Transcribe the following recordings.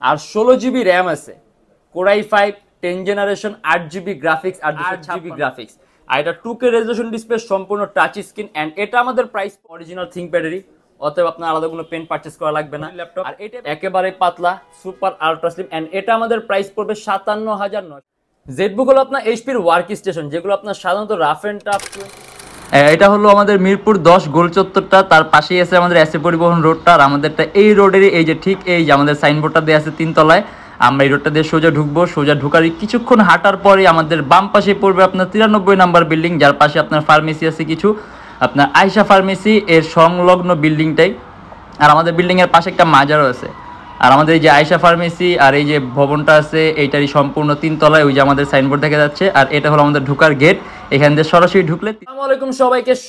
আর 16 GB RAM আছে, Core i 5 10 generation, 8 GB graphics আর 8 GB graphics. আর এটা 2K রেজোলিউশন ডিসপ্লে, সম্পূর্ণ টাচ স্ক্রিন। অ্যান্ড এটা আমাদের প্রাইস অরিজিনাল থিংকপ্যাডেরই, অতএব আপনার আলাদা কোনো পেন পারচেস করা লাগবে না। ল্যাপটপ আর এটা একেবারে পাতলা, সুপার আলট্রা স্লিম। অ্যান্ড এটা আমাদের প্রাইস পড়বে 57,900। জেডবুক হলো আপনার এইচপির ওয়ার্ক স্টেশন, যেগুলো আপনার সাধারণত রাফ অ্যান্ড টাফ। এটা হলো আমাদের মিরপুর 10 গোল চত্বরটা, তার পাশেই আছে আমাদের এসএ পরিবহন রোডটা। আর আমাদেরটা এই রোডেরই, এই যে ঠিক এই যে আমাদের সাইনবোর্ডটা দেওয়া আছে 3 তলায়, আমরা এই রোডটা দিয়ে সোজা ঢুকবো। সোজা ঢুকার কিছুক্ষণ হাঁটার পরে আমাদের বাম পাশে পড়বে আপনার 93 নাম্বার বিল্ডিং, যার পাশে আপনার ফার্মেসি আছে কিছু, আপনার আয়শা ফার্মেসি এর সংলগ্ন বিল্ডিংটাই। আর আমাদের বিল্ডিংয়ের পাশে একটা মাজারও আছে। আর আমাদের এই যে আয়শা ফার্মেসি আর এই যে ভবনটা আছে, এইটারই সম্পূর্ণ 3 তলায় ওই যে আমাদের সাইনবোর্ড দেখা যাচ্ছে। আর এটা হলো আমাদের ঢোকার গেট, এখান থেকে সরাসরি ঢুকলে। আসসালামু আলাইকুম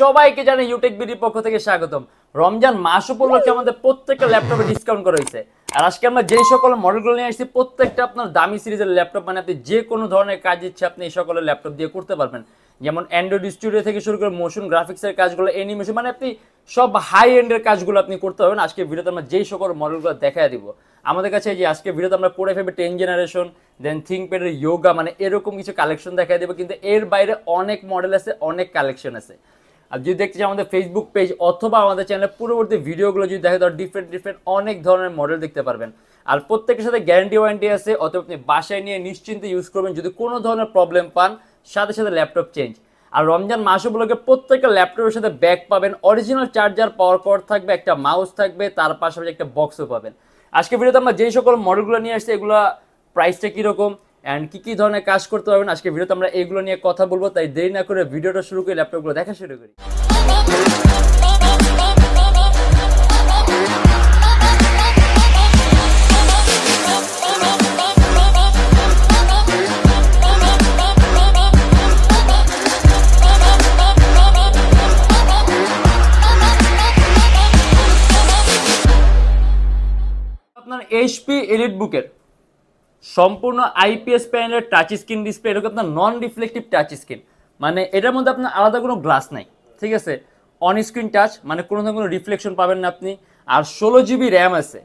সবাইকে জানাই ইউটেকবিডির পক্ষ থেকে স্বাগতম। রমজান মাস উপলক্ষে আমাদের প্রত্যেকটা ল্যাপটপে ডিসকাউন্ট করা হয়েছে। আর আজকে আমরা যেই সকল মডেলগুলো নিয়ে আসছি, প্রত্যেকটা আপনার দামি সিরিজের ল্যাপটপ, মানে আপনি যে কোনো ধরনের কাজ ইচ্ছে আপনি এই সকলের ল্যাপটপ দিয়ে করতে পারবেন। যেমন অ্যান্ড্রয়েড স্টুডিও থেকে শুরু করে মোশন গ্রাফিক্সের কাজগুলো, অ্যানিমেশন, মানে আপনি সব হাই এন্ডের কাজগুলো আপনি করতে পারবেন। আজকে ভিডিওতে আমরা যেই সকল মডেলগুলো দেখায় দিব, আমাদের কাছে যে আজকে ভিডিওতে আমরা পড়ে ফেলবে 10 জেনারেশন, দেন থিংকপ্যাডের ইয়োগা, মানে এরকম কিছু কালেকশন দেখায় দেবো। কিন্তু এর বাইরে অনেক মডেল আছে, অনেক কালেকশন আছে। আর যদি দেখতে চাই আমাদের ফেসবুক পেজ অথবা আমাদের চ্যানেলের পূর্ববর্তী ভিডিওগুলো যদি দেখে, তাহলে ডিফারেন্ট অনেক ধরনের মডেল দেখতে পারবেন। আর প্রত্যেকের সাথে গ্যারান্টি ওয়ারেন্টি আছে, অথবা আপনি বাসায় নিয়ে নিশ্চিন্তে ইউজ করবেন। যদি কোনো ধরনের প্রবলেম পান, সাথে সাথে ল্যাপটপ চেঞ্জ। আর রমজান মাস উপলক্ষে প্রত্যেকটা ল্যাপটপের সাথে ব্যাগ পাবেন, অরিজিনাল চার্জার, পাওয়ার কর্ড থাকবে, একটা মাউস থাকবে, তার পাশাপাশি একটা বক্সও পাবেন। আজকে ভিডিওতে আমরা যেই সকল মডেলগুলো নিয়ে আসছি, এগুলো প্রাইসটা কীরকম অ্যান্ড কী ধরনের কাজ করতে পারবেন, আজকে ভিডিওতে আমরা এইগুলো নিয়ে কথা বলবো। তাই দেরি না করে ভিডিওটা শুরু করে ল্যাপটপগুলো দেখা শুরু করি। আপনার এইচপি এলিটবুকের সম্পূর্ণ আইপিএস প্যানেলের টাচ স্ক্রিন ডিসপ্লে, এরকম আপনার নন রিফ্লেকটিভ টাচ স্ক্রিন, মানে এটার মধ্যে আপনার আলাদা কোনো গ্লাস নাই, ঠিক আছে। অন স্ক্রিন টাচ, মানে কোনো ধরনের কোনো রিফ্লেকশন পাবেন না আপনি। আর 16 জিবি র্যাম আছে,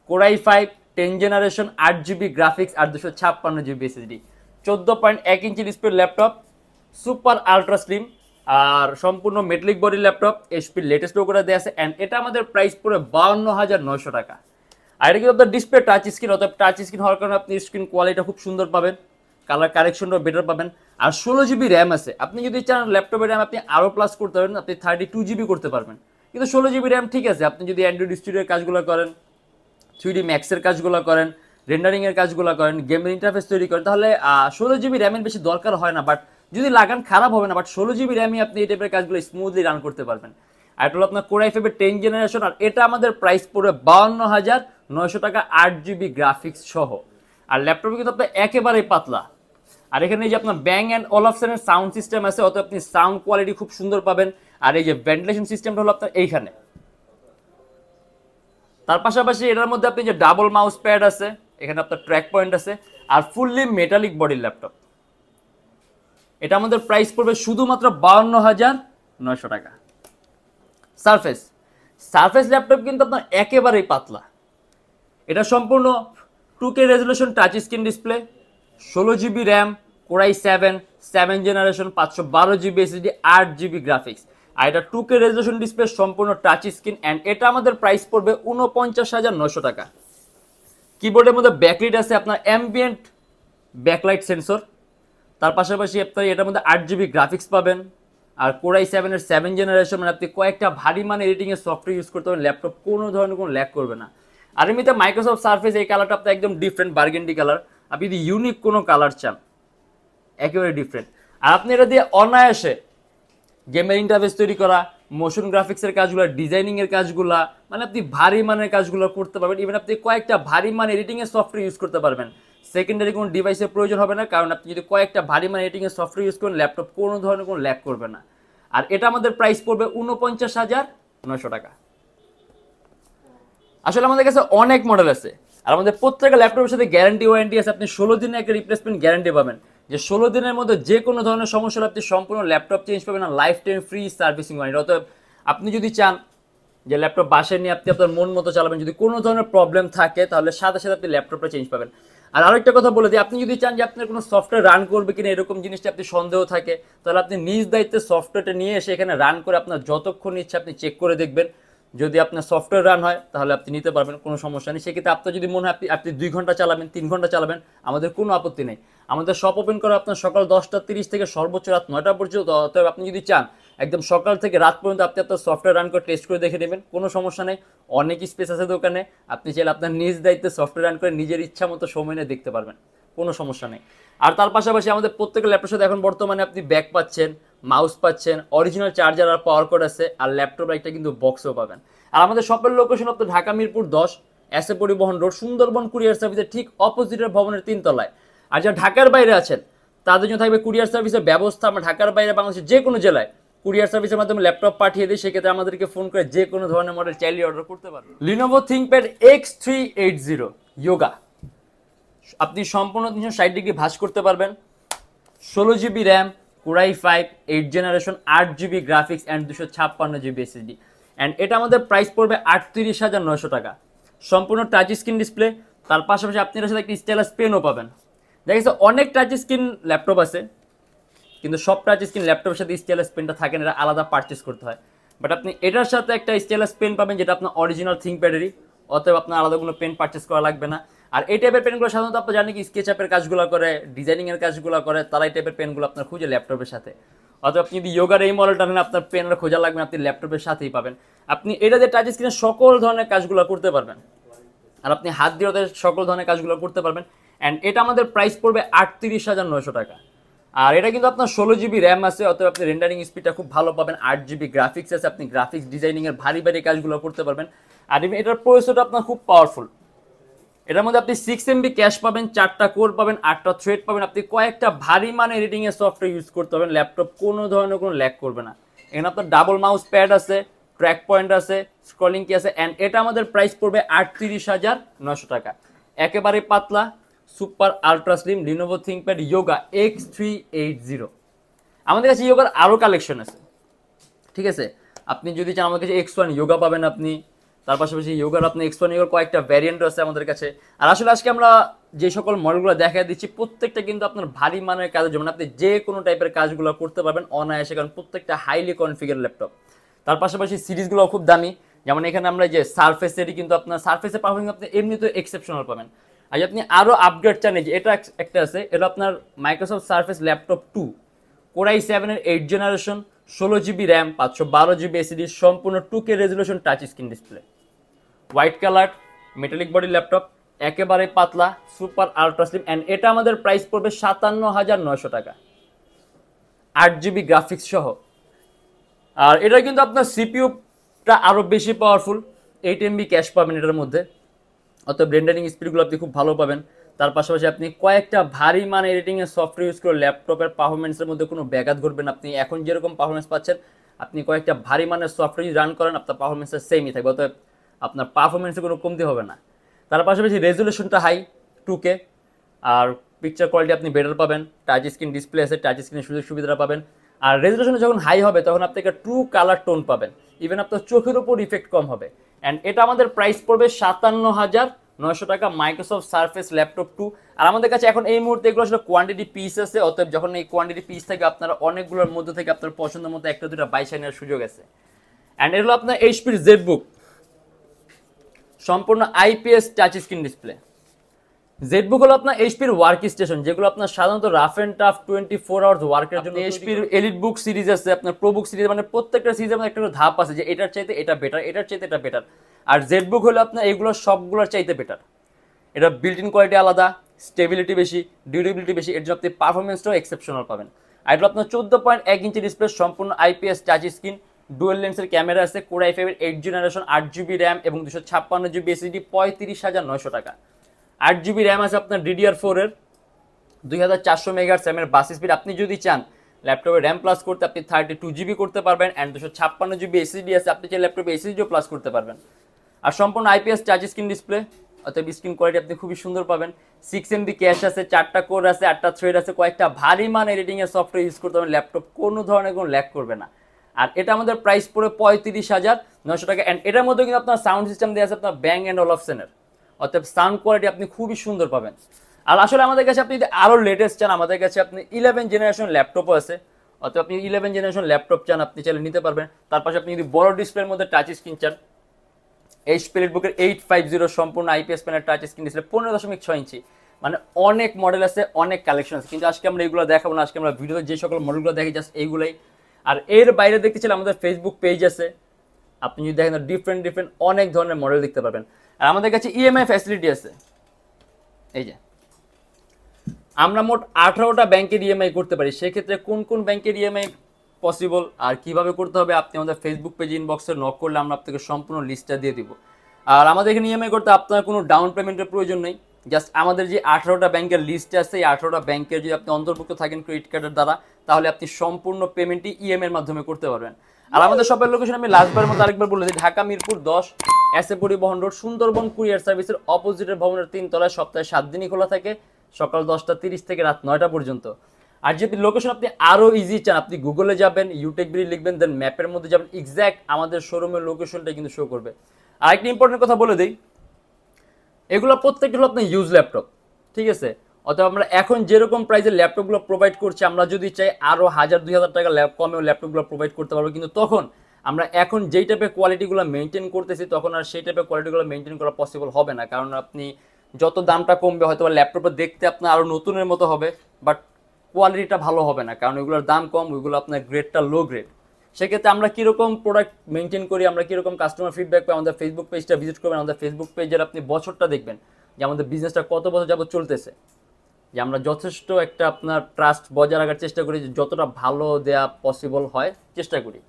কোরাই 5 10 জেনারেশন, 8 জিবি গ্রাফিক্স আর 256 GB SSD, 14.1 inch display laptop, super ultra slim আর সম্পূর্ণ মেটালিক বডি ল্যাপটপ, এইচপির লেটেস্ট লোগোটা দেওয়া আছে। অ্যান্ড এটা আমাদের প্রাইস পড়ে 52,900 টাকা। আর এটা কিন্তু আপনার ডিসপ্লে টাচ স্ক্রিন, অর্থাৎ টাচ স্ক্রিন হওয়ার কারণে আপনি স্ক্রিন কোয়ালিটি খুব সুন্দর পাবেন, কালার কারেকশনটাও বেটার পাবেন। আর 16 জিবি র্যাম আছে, আপনি যদি চান ল্যাপটপের র্যাম আপনি আরও প্লাস করতে পারবেন, আপনি 32 জিবি করতে পারবেন। কিন্তু 16 জিবি র্যাম ঠিক আছে, আপনি যদি অ্যান্ড্রয়েড স্টুডিওর কাজগুলো করেন, 3D ম্যাক্সের কাজগুলো করেন, রেন্ডারিংয়ের কাজগুলো করেন, গেমের ইন্টারফেস তৈরি করেন, তাহলে 16 জিবি র্যামের বেশি দরকার হয় না। বাট যদি লাগান খারাপ হবে না, বাট 16 জিবি র্যামই আপনি এই টাইপের কাজগুলো স্মুথলি রান করতে পারবেন। আর এটা হলো আপনার কোরাই 5 10 জেনারেশন, আর এটা আমাদের প্রাইস পড়বে 52,900 টাকা, 8 জিবি গ্রাফিক্স সহ। আর ল্যাপটপে কিন্তু আপনার একেবারেই পাতলা। আর এখানে এই যে আপনার ব্যাং অ্যান্ড ওলাফসনের সাউন্ড সিস্টেম আছে, অত আপনি সাউন্ড কোয়ালিটি খুব সুন্দর পাবেন। আর এই যে ভেন্টিলেশন সিস্টেমটা হলো আপনার এইখানে। তার পাশাপাশি এটার মধ্যে আপনি যে ডাবল মাউস প্যাড আছে, এখানে আপনার ট্র্যাক পয়েন্ট আছে, আর ফুললি মেটালিক বডির ল্যাপটপ। এটা আমাদের প্রাইস পড়বে শুধুমাত্র 52,900 টাকা। সারফেস ল্যাপটপ কিন্তু আপনার একেবারেই পাতলা। এটা সম্পূর্ণ 2K resolution touch screen display, 16 GB RAM, Core i 7 generation, 512 GB SSD, 8 GB graphics. আর এটা 2K রেজলিউশন ডিসপ্লে, সম্পূর্ণ টাচ স্ক্রিন। অ্যান্ড এটা আমাদের প্রাইস পড়বে 49,900 টাকা। কিবোর্ডের মধ্যে ব্যাকলাইট আছে, আপনার অ্যাম্বিয়েন্ট ব্যাকলাইট সেন্সর। তার পাশাপাশি আপনি এটার মধ্যে 8 জিবি গ্রাফিক্স পাবেন। আর কোরাই 7 জেনারেশন, মানে আপনি কয়েকটা ভারী মানে এডিটিংয়ের সফটওয়্যার ইউজ করতে পারেন, ল্যাপটপ কোনো ধরনের কোনো ল্যাগ করবে না। আর এমনিতে মাইক্রোসফট সারফেস এই কালারটা আপনার একদম ডিফারেন্ট, বার্গেন্ডি কালার। আপনি যদি ইউনিক কোনো কালার চান, একেবারে ডিফারেন্ট। আর আপনি এটা দিয়ে অনায়াসে গেমের ইন্টারফেস তৈরি করা, মোশন গ্রাফিক্সের কাজগুলো, ডিজাইনিংয়ের কাজগুলো, মানে আপনি ভারী মানের কাজগুলো করতে পারবেন। ইভেন আপনি কয়েকটা ভারী মান এডিটিংয়ের সফটওয়্যার ইউজ করতে পারবেন। সেকেন্ডারি কোনো ডিভাইসের প্রয়োজন হবে না, কারণ আপনি যদি কয়েকটা ভারী মান এডিটিংয়ের সফটওয়্যার ইউজ করেন, ল্যাপটপ কোনো ধরনের কোনো ল্যাগ করবে না। আর এটা আমাদের প্রাইস পড়বে 49,900 টাকা। আসলে আমাদের কাছে অনেক মডেল আছে, আর আমাদের প্রত্যেকটা ল্যাপটপের সাথে গ্যারান্টি ওয়ারেন্টি আছে। আপনি 16 দিনের একটা রিপ্লেসমেন্ট গ্যারান্টি পাবেন, যে 16 দিনের মধ্যে যে কোনো ধরনের সমস্যা আপনি সম্পূর্ণ ল্যাপটপ চেঞ্জ পাবেন, না life time free servicing warranty. অতএব আপনি যদি চান যে ল্যাপটপ বাসায় নিয়ে আপনি আপনার মন মতো চালাবেন, যদি কোনো ধরনের প্রবলেম থাকে তাহলে সাথে সাথে আপনি ল্যাপটপটা চেঞ্জ পাবেন। আর আরেকটা কথা বলে দিই, আপনি যদি চান যে আপনার কোনো সফটওয়্যার রান করবে কিনা এরকম জিনিসটা আপনি সন্দেহ থাকে, তাহলে আপনি নিজ দায়িত্বে সফটওয়্যারটা নিয়ে এসে এখানে রান করে আপনার যতক্ষণ ইচ্ছা আপনি চেক করে দেখবেন। যদি আপনার সফটওয়্যার রান হয় তাহলে আপনি নিতে পারবেন, কোনো সমস্যা নেই। সেক্ষেত্রে আপনার যদি মনে হয় আপনি 2 ঘন্টা চালাবেন, 3 ঘন্টা চালাবেন, আমাদের কোনো আপত্তি নেই। আমাদের শপ ওপেন করা আপনার সকাল 10:30 থেকে সর্বোচ্চ রাত 9টা পর্যন্ত। অতএব আপনি যদি চান একদম সকাল থেকে রাত পর্যন্ত আপনি আপনার সফটওয়্যার রান করে টেস্ট করে দেখে নেবেন, কোনো সমস্যা নেই। অনেক স্পেস আছে দোকানে, আপনি চাইলে আপনার নিজ দায়িত্বে সফটওয়্যার রান করে নিজের ইচ্ছা মতো সময় নিয়ে দেখতে পারবেন, কোনো সমস্যা নেই। আর তার পাশাপাশি আমাদের প্রত্যেকের ল্যাপটপের সাথে এখন বর্তমানে আপনি ব্যাগ পাচ্ছেন, মাউস পাচ্ছেন, অরিজিনাল চার্জার আর পাওয়ার কোড আছে, আর ল্যাপটপ একটা কিন্তু বক্সও পাবেন। আর আমাদের শপের লোকেশন আপনার ঢাকা মিরপুর 10 এসএ পরিবহন রোড, সুন্দরবন কুরিয়ার সার্ভিসের ঠিক অপোজিটের ভবনের 3 তলায়। আর যারা ঢাকার বাইরে আছেন তাদের জন্য থাকবে কুরিয়ার সার্ভিসের ব্যবস্থা। আমরা ঢাকার বাইরে বাংলাদেশের যে কোনো জেলায় কুরিয়ার সার্ভিসের মাধ্যমে ল্যাপটপ পাঠিয়ে দিই, সেক্ষেত্রে আমাদেরকে ফোন করে যে কোনো ধরনের মডেল চাইলে অর্ডার করতে পারবেন। Lenovo ThinkPad X380 Yoga আপনি সম্পূর্ণ 360 ডিগ্রি ভাঁজ করতে পারবেন। 16GB RAM, Core i5 8 generation, 8GB graphics and 256GB SSD। And এটা আমাদের প্রাইস পড়বে 38,900 টাকা। সম্পূর্ণ টাচ স্ক্রিন ডিসপ্লে, তার পাশাপাশি আপনি এর সাথে একটি স্টাইলাস পেনও পাবেন। দেখা গেছে অনেক টাচ স্ক্রিন ল্যাপটপ আছে, কিন্তু সব টাচ স্ক্রিন ল্যাপটপের সাথে স্টাইলাস পেনটা থাকে না, এটা আলাদা পারচেস করতে হয়। বাট আপনি এটার সাথে একটা স্টাইলাস পেন পাবেন যেটা আপনার অরিজিনাল থিঙ্কপ্যাডেরই, অতএব আপনার আলাদা কোনো পেন পারচেস করা লাগবে না। আর এই টাইপের পেনগুলো সাধারণত আপনি জানেন কি স্কেচআপের কাজগুলো করে, ডিজাইনিংয়ের কাজগুলো করে, তারা এই টাইপের পেনগুলো আপনার খুঁজে ল্যাপটপের সাথে। অথবা আপনি যদি যোগার এই মডেলটা নেন, আপনার পেনের খোঁজা লাগবে, আপনি ল্যাপটপের সাথেই পাবেন। আপনি এটা দিয়ে টাচ স্ক্রিনে সকল ধরনের কাজগুলো করতে পারবেন, আর আপনি হাত দিয়ে ওদের সকল ধরনের কাজগুলো করতে পারবেন। অ্যান্ড এটা আমাদের প্রাইস পড়বে 38,900 টাকা। আর এটা কিন্তু আপনার 16GB র্যাম আছে, অতএব আপনি রেন্ডারিং স্পিডটা খুব ভালো পাবেন। 8GB গ্রাফিক্স আছে, আপনি গ্রাফিক্স ডিজাইনিংয়ের ভারী ভারী কাজগুলো করতে পারবেন। আর এটার প্রসেসরটা আপনার খুব পাওয়ারফুল। এটার মধ্যে আপনি 6MB ক্যাশ পাবেন, 4টা কোর পাবেন, 8টা থ্রেড পাবেন। আপনি কয়েকটা ভারী মানে এডিটিংয়ের সফটওয়্যার ইউজ করতে পারবেন, ল্যাপটপ কোনো ধরনের কোনো ল্যাগ করবে না। এখানে আপনার ডাবল মাউস প্যাড আছে, ট্র্যাক পয়েন্ট আছে, স্ক্রলিং কি আছে। অ্যান্ড এটা আমাদের প্রাইস পড়বে 38,900 টাকা। একেবারে পাতলা super ultra slim Lenovo ThinkPad Yoga X380। আমাদের কাছে যোগার আরও কালেকশন আছে, ঠিক আছে। আপনি যদি চান আমাদের কাছে X1 Yoga পাবেন আপনি, তার পাশাপাশি যোগার আপনি X1 Yoga কয়েকটা ভ্যারিয়েন্ট আছে আমাদের কাছে। আর আসলে আজকে আমরা যে সকল মডেলগুলো দেখা দিচ্ছি প্রত্যেকটা কিন্তু আপনার ভারী মানের কাজের জন্য, আপনি যে কোনো টাইপের কাজগুলো করতে পারবেন অনায়াসে, কারণ প্রত্যেকটা হাইলি কনফিগার ল্যাপটপ। তার পাশাপাশি সিরিজগুলো খুব দামি, যেমন এখানে আমরা যে সারফেসেরই কিন্তু আপনার সারফেসের পারফরমেন্স আপনি এমনিতে এক্সেপশনাল পাবেন। আর আপনি আরও আপগ্রেড চান, যে এটা একটা আছে, এটা আপনার Microsoft surface laptop 2 Core i7 এর 8 generation, 16GB RAM, 512GB SSD, সম্পূর্ণ 2K resolution touch screen display, white colour metallic body laptop, একেবারে পাতলা সুপার আলট্রা স্লিম। অ্যান্ড এটা আমাদের প্রাইস পড়বে 57,900 টাকা, 8GB গ্রাফিক্স সহ। আর এটা কিন্তু আপনার সিপিইউটা আরও বেশি পাওয়ারফুল, 8MB ক্যাশ পাবেন এটার মধ্যে, অর্থাৎ রেন্ডারিং স্পিডগুলো আপনি খুব ভালো পাবেন। তার পাশাপাশি আপনি কয়েকটা ভারী মান এডিটিংয়ের সফটওয়্যার ইউজ করে ল্যাপটপের পারফরমেন্সের মধ্যে কোনো ব্যাঘাত ঘটবে না। আপনি এখন যেরকম পারফরমেন্স পাচ্ছেন, আপনি কয়েকটা ভারী মানের সফটওয়্যার রান করেন, আপনার পারফরমেন্সের সেমই থাকবে, অর্থাৎ আপনার পারফরমেন্সে কোনো কমতি হবে না। তার পাশাপাশি রেজুলেশনটা হাই 2K, আর পিকচার কোয়ালিটি আপনি বেটার পাবেন। টাচ স্ক্রিন ডিসপ্লে আছে, টাচ স্ক্রিনের সুযোগ সুবিধাটা পাবেন। আর রেজুলেশনে যখন হাই হবে তখন আপনি একটা ট্রু কালার টোন পাবেন, ইভেন আপনার চোখের উপর ইফেক্ট কম হবে। অ্যান্ড এটা আমাদের প্রাইস পড়বে 57,900 টাকা, মাইক্রোসফট সারফেস ল্যাপটপ 2। আর আমাদের কাছে এখন এই মুহূর্তে এগুলো আসলে কোয়ান্টিটি পিস আছে, অতএব যখন এই কোয়ান্টিটি পিস থাকে আপনারা অনেকগুলোর মধ্যে থেকে আপনার পছন্দের মতো একটা দুটো বাইসা নেওয়ার সুযোগ আছে। অ্যান্ড এগুলো আপনার এইচপির জেডবুক, সম্পূর্ণ IPS touch screen display. ZBook হলো আপনার এইচপির ওয়ার্ক স্টেশন, যেগুলো আপনার সাধারণত রাফ অ্যান্ড টাফ 24 আওয়ার্স ওয়ার্কের জন্য। এইচপির এলিট বুক সিরিজ আছে, আপনার প্রো বুক সিরিজ, মানে প্রত্যেকটা সিরিজে আমাদের একটা ধাপ আছে যে এটার চাইতে এটা বেটার, এটার চাইতে এটা বেটার। আর জেডবুক হলো আপনার এইগুলো সবগুলোর চাইতে বেটার। এটা বিল্ট ইন কোয়ালিটি আলাদা, স্টেবিলিটি বেশি, ডিউরেবিলিটি বেশি, এর জন্য আপনি পারফরমেন্সটাও এক্সেপশনাল পাবেন। আর এগুলো আপনার 14.1 ইঞ্চি ডিসপ্লে, সম্পূর্ণ আইপিএস টাচ স্ক্রিন, ডুয়েল লেন্সের ক্যামেরা আছে, Core i5 এর 8 জেনারেশন, 8GB র্যাম এবং 256GB SSD, 35,900 টাকা। 8GB র্যাম আছে আপনার DDR4 এর, 2400 মেগাহার্টজ র্যামের বাস স্পিড। আপনি যদি চান ল্যাপটপে র্যাম প্লাস করতে আপনি 32GB করতে পারবেন। অ্যান্ড 256GB SSD আছে, আপনি চাইলে ল্যাপটপে SSDও প্লাস করতে পারবেন। আর সম্পূর্ণ আইপিএস টাচ স্ক্রিন ডিসপ্লে, অর্থাৎ স্ক্রিন কোয়ালিটি আপনি খুবই সুন্দর পাবেন। 6MB ক্যাশ আছে, 4টা কোর আছে, 8টা থ্রেড আছে, কয়েকটা ভারী মান এডিটিংয়ের সফটওয়্যার ইউজ করতে পারবেন, ল্যাপটপ কোনো ধরনের কোনো ল্যাগ করবে না। আর এটা আমাদের প্রাইস পড়ে 35,900 টাকা। অ্যান্ড এটার মধ্যে কিন্তু আপনার সাউন্ড সিস্টেম দেওয়া আছে আপনার ব্যাং অ্যান্ড অলফসেনের, অর্থাৎ সাউন্ড কোয়ালিটি আপনি খুবই সুন্দর পাবেন। আর আসলে আমাদের কাছে আপনি যদি আরও লেটেস্ট চান, আমাদের কাছে আপনি 11 জেনারেশন ল্যাপটপও আছে, অর্থাৎ আপনি 11 জেনারেশন ল্যাপটপ চান আপনি চাইলে নিতে পারবেন। তার পাশে আপনি যদি বড় ডিসপ্লের মধ্যে টাচ স্ক্রিন চান, এইচপি এলিটবুকের 850 সম্পূর্ণ IPS panel touch screen display 15.6 ইঞ্চি, মানে অনেক মডেল আছে, অনেক কালেকশন আছে, কিন্তু আজকে আমরা এগুলো দেখাবো না। আজকে আমরা ভিডিওতে যে সকল মডেলগুলো দেখি জাস্ট এইগুলাই। আর এর বাইরে দেখতেছিলাম আমাদের ফেসবুক পেজ আছে, আপনি যদি দেখেন ডিফারেন্ট অনেক ধরনের মডেল দেখতে পারবেন। আর আমাদের কাছে ইএমআই ফ্যাসিলিটি আছে। এই যে আমরা মোট 18টা ব্যাংকের ইএমআই করতে পারি। সেক্ষেত্রে কোন কোন ব্যাংকের ইএমআই পসিবল আর কিভাবে করতে হবে আপনি আমাদের ফেসবুক পেজ ইনবক্সে নক করলে আমরা আপনাকে সম্পূর্ণ লিস্টটা দিয়ে দিব। আর আমাদের এখানে ইএমআই করতে আপনার কোনো ডাউন পেমেন্টের প্রয়োজন নেই, জাস্ট আমাদের যে 18টা ব্যাংকের লিস্ট আছে এই 18টা ব্যাংকের যদি আপনি অন্তর্ভুক্ত থাকেন ক্রেডিট কার্ডের দ্বারা, তাহলে আপনি সম্পূর্ণ পেমেন্টই ইএমআই এর মাধ্যমে করতে পারবেন। আর আমাদের শপের লোকেশন আমি লাস্টবারের মতো আরেকবার বলে দিই, ঢাকা মিরপুর 10 এসএ পরিবহন রোড, সুন্দরবন কুরিয়ার সার্ভিসের অপোজিটের ভবনের 3 তলায়, সপ্তাহে 7 দিনই খোলা থাকে, সকাল 10টা 30 থেকে রাত 9টা পর্যন্ত। আর যদি লোকেশন আপনি আরও ইজি চান, আপনি গুগলে যাবেন, ইউটেকবিডি লিখবেন, দেন ম্যাপের মধ্যে যাবেন, এক্স্যাক্ট আমাদের শোরুমের লোকেশনটা কিন্তু শো করবে। আর একটা ইম্পর্টেন্ট কথা বলে দিই, এগুলো প্রত্যেকটা হলো আপনার ইউজ ল্যাপটপ, ঠিক আছে? অথবা আমরা এখন যেরকম প্রাইসের ল্যাপটপগুলো প্রোভাইড করছি, আমরা যদি চাই আরও 1000-2000 টাকা কমেও ল্যাপটপগুলো প্রোভাইড করতে পারবো, কিন্তু তখন আমরা এখন যেই টাইপের কোয়ালিটিগুলো মেনটেন করতেছি তখন আর সেই টাইপের কোয়ালিটিগুলো মেনটেন করা পসিবল হবে না। কারণ আপনি যত দামটা কমবে হয়তো ল্যাপটপটা দেখতে আপনার আরও নতুনের মতো হবে, বাট কোয়ালিটিটা ভালো হবে না, কারণ ওইগুলোর দাম কম, ওইগুলো আপনার গ্রেডটা লো গ্রেড। সেক্ষেত্রে আমরা কীরকম প্রোডাক্ট মেনটেন করি, আমরা কীরকম কাস্টমার ফিডব্যাক পাই, আমাদের ফেসবুক পেজটা ভিজিট করবেন। আমাদের ফেসবুক পেজের আপনি বছরটা দেখবেন যে আমাদের বিজনেসটা কত বছর যাবত চলতেছে, যে আমরা যথেষ্ট একটা আপনার ট্রাস্ট বজায় রাখার চেষ্টা করি, যে যতটা ভালো দেওয়া পসিবল হয় চেষ্টা করি।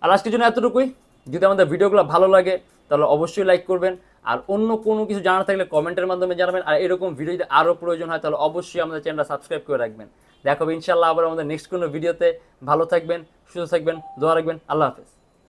আর আজকের জন্য এতটুকুই। যদি আমাদের ভিডিওগুলো ভালো লাগে তাহলে অবশ্যই লাইক করবেন, আর অন্য কোনো কিছু জানার থাকলে কমেন্টের মাধ্যমে জানাবেন। আর এরকম ভিডিও যদি আরও প্রয়োজন হয় তাহলে অবশ্যই আমাদের চ্যানেলটা সাবস্ক্রাইব করে রাখবেন। দেখা হবে ইনশাআল্লাহ আবার আমাদের নেক্সট কোনো ভিডিওতে। ভালো থাকবেন, সুস্থ থাকবেন, দোয়া রাখবেন। আল্লাহ হাফেজ।